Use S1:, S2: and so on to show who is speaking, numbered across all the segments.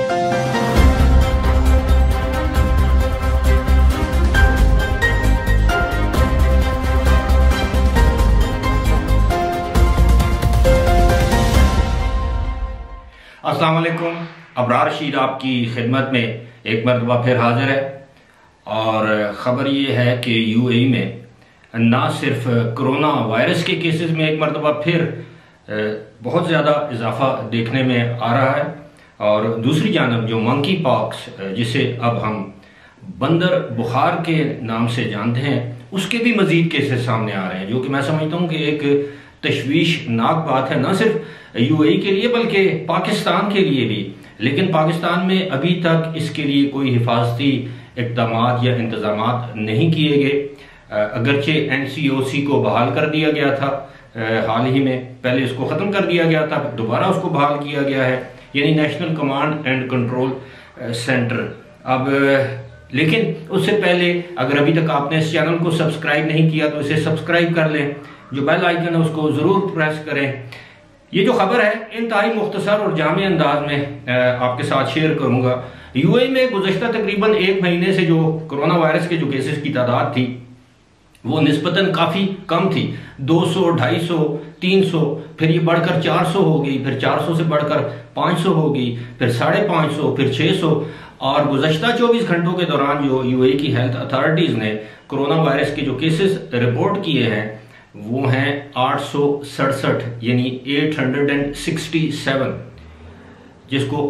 S1: अस्सलाम वालेकुम। अबरार रशीद आपकी खिदमत में एक मरतबा फिर हाजिर है और ख़बर ये है कि यूएई में ना सिर्फ कोरोना वायरस के केसेस में एक मरतबा फिर बहुत ज़्यादा इजाफा देखने में आ रहा है और दूसरी जानब जो मंकी पॉक्स जिसे अब हम बंदर बुखार के नाम से जानते हैं उसके भी मज़ीद केसेस सामने आ रहे हैं, जो कि मैं समझता हूँ कि एक तशवीशनाक बात है, न सिर्फ यूएई के लिए बल्कि पाकिस्तान के लिए भी। लेकिन पाकिस्तान में अभी तक इसके लिए कोई हिफाजती इक़दामात या इंतज़ामात नहीं किए गए। अगरचे एनसीओसी को बहाल कर दिया गया था हाल ही में, पहले इसको ख़त्म कर दिया गया था, दोबारा उसको बहाल किया गया है, यानी national command and control centre. अब लेकिन उससे पहले अगर अभी तक आपने इस चैनल को सब्सक्राइब नहीं किया तो इसे सब्सक्राइब कर लें, जो बेल आइकन है उसको ज़रूर प्रेस करें। ये जो खबर है इंतहाई मुख्तसर और जामे अंदाज में आपके साथ शेयर करूंगा। यूएई में गुज़श्ता तकरीबन एक महीने से जो कोरोना वायरस के जो केसेस की तादाद थी वो निस्बतन काफ़ी कम थी, 200, 250, 300, फिर ये बढ़कर 400 हो गई, फिर 400 से बढ़कर 500 हो गई, फिर 550, फिर 600। और गुज़श्ता 24 घंटों के दौरान जो यूएई की हेल्थ अथॉरिटीज़ ने कोरोना वायरस के जो केसेस रिपोर्ट किए हैं वो हैं 867, यानी 867, जिसको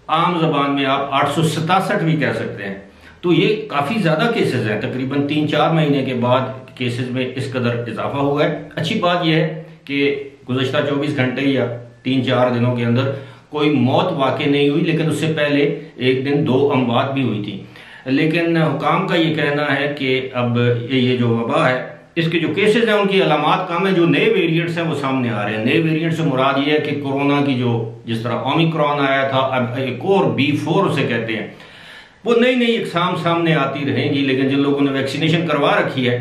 S1: आम जबान में आप 867 भी कह सकते हैं। तो ये काफ़ी ज़्यादा केसेस हैं, तकरीबन 3-4 महीने के बाद केसेस में इस कदर इजाफा हुआ है। अच्छी बात यह है कि गुज़श्ता 24 घंटे या 3-4 दिनों के अंदर कोई मौत वाक़ई नहीं हुई, लेकिन उससे पहले एक दिन 2 अमवात भी हुई थी। लेकिन हुकाम का ये कहना है कि अब ये जो वबा है इसके जो केसेस हैं उनकी अलामात कम है, जो नए वेरिएंट्स हैं वो सामने आ रहे हैं। नए वेरिएंट से मुराद ये है कि कोरोना की जो जिस तरह ओमिक्रॉन आया था, अब एक और B4 उसे कहते हैं, वो नई नई इकसाम सामने आती रहेंगी। लेकिन जिन लोगों ने वैक्सीनेशन करवा रखी है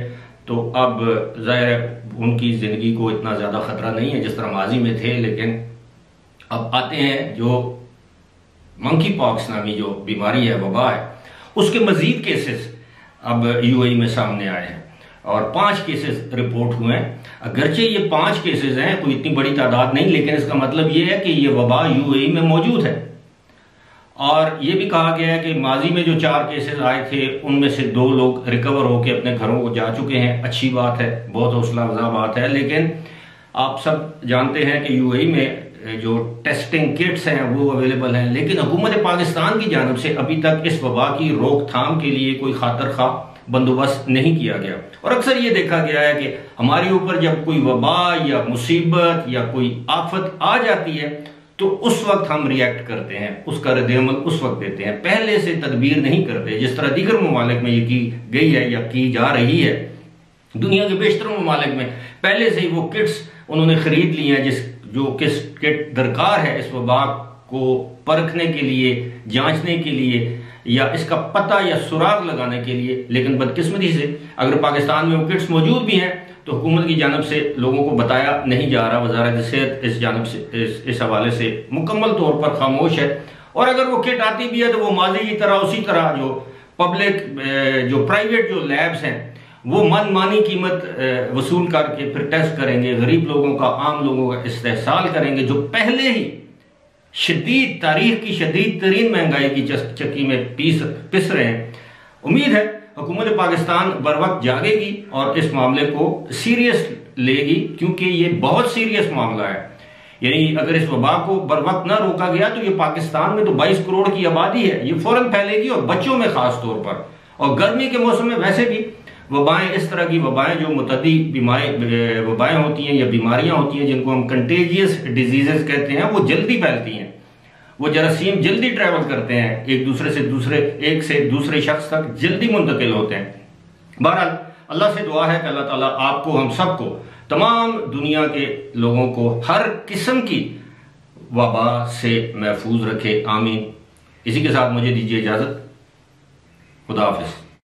S1: तो अब ज़ाहिर उनकी ज़िंदगी को इतना ज़्यादा ख़तरा नहीं है जिस तरह माजी में थे। लेकिन अब आते हैं जो मंकी पॉक्स नामी जो बीमारी है, वबा है, उसके मज़ीद केसेस अब यूएई में सामने आए हैं और 5 केसेस रिपोर्ट हुए हैं। अगरचे ये 5 केसेस हैं, कोई इतनी बड़ी तादाद नहीं, लेकिन इसका मतलब ये है कि ये वबा यूएई में मौजूद है। और ये भी कहा गया है कि माजी में जो 4 केसेस आए थे उनमें से 2 लोग रिकवर होकर अपने घरों को जा चुके हैं। अच्छी बात है, बहुत हौसला अफजा बात है। लेकिन आप सब जानते हैं कि यूएई में जो टेस्टिंग किट्स हैं वो अवेलेबल हैं, लेकिन हुकूमत पाकिस्तान की जानिब से अभी तक इस वबा की रोकथाम के लिए कोई खातर खा बंदोबस्त नहीं किया गया। और अक्सर ये देखा गया है कि हमारे ऊपर जब कोई वबा या मुसीबत या कोई आफत आ जाती है तो उस वक्त हम रिएक्ट करते हैं, उसका रद्द-ए-अमल उस वक्त देते हैं, पहले से तदबीर नहीं करते। जिस तरह दीगर ममालिक में ये की गई है या की जा रही है, दुनिया के बेशतर ममालिक में पहले से ही वो किट्स उन्होंने खरीद ली हैं, जो किस किट दरकार है इस वबा को परखने के लिए, जांचने के लिए या इसका पता या सुराग लगाने के लिए। लेकिन बदकिस्मती से अगर पाकिस्तान में वो किट्स मौजूद भी हैं तो हुकूमत की जानब से लोगों को बताया नहीं जा रहा। वजारत सेहत इस जानब से इस हवाले से मुकम्मल तौर पर खामोश है। और अगर वो किट आती भी है तो वो माजी की तरह उसी तरह जो पब्लिक जो प्राइवेट जो लैब्स हैं वो मनमानी कीमत वसूल करके फिर टेस्ट करेंगे, गरीब लोगों का, आम लोगों का इस्तेहसाल करेंगे, जो पहले ही शदीद तारीख की शदीद तरीन महंगाई की चक्की में पिस रहे हैं। उम्मीद है हुकूमत पाकिस्तान बर वक्त जागेगी और इस मामले को सीरियस लेगी, क्योंकि ये बहुत सीरियस मामला है। यानी अगर इस वबा को बर वक्त ना रोका गया तो ये पाकिस्तान में तो 22 करोड़ की आबादी है, ये फौरन फैलेगी और बच्चों में खास तौर पर। और गर्मी के मौसम में वैसे भी वबाएं, इस तरह की वबाएं जो मुतद्दी वबाएं होती हैं या बीमारियां होती हैं जिनको हम कंटेजियस डिजीजेस कहते हैं, वो जल्दी फैलती हैं, वो जरासीम जल्दी ट्रैवल करते हैं, एक से दूसरे शख्स तक जल्दी मुंतकिल होते हैं। बहरहाल अल्लाह से दुआ है कि अल्लाह ताला आपको, हम सबको, तमाम दुनिया के लोगों को हर किस्म की वबा से महफूज रखे, आमीन। इसी के साथ मुझे दीजिए इजाजत। खुदा हाफिज।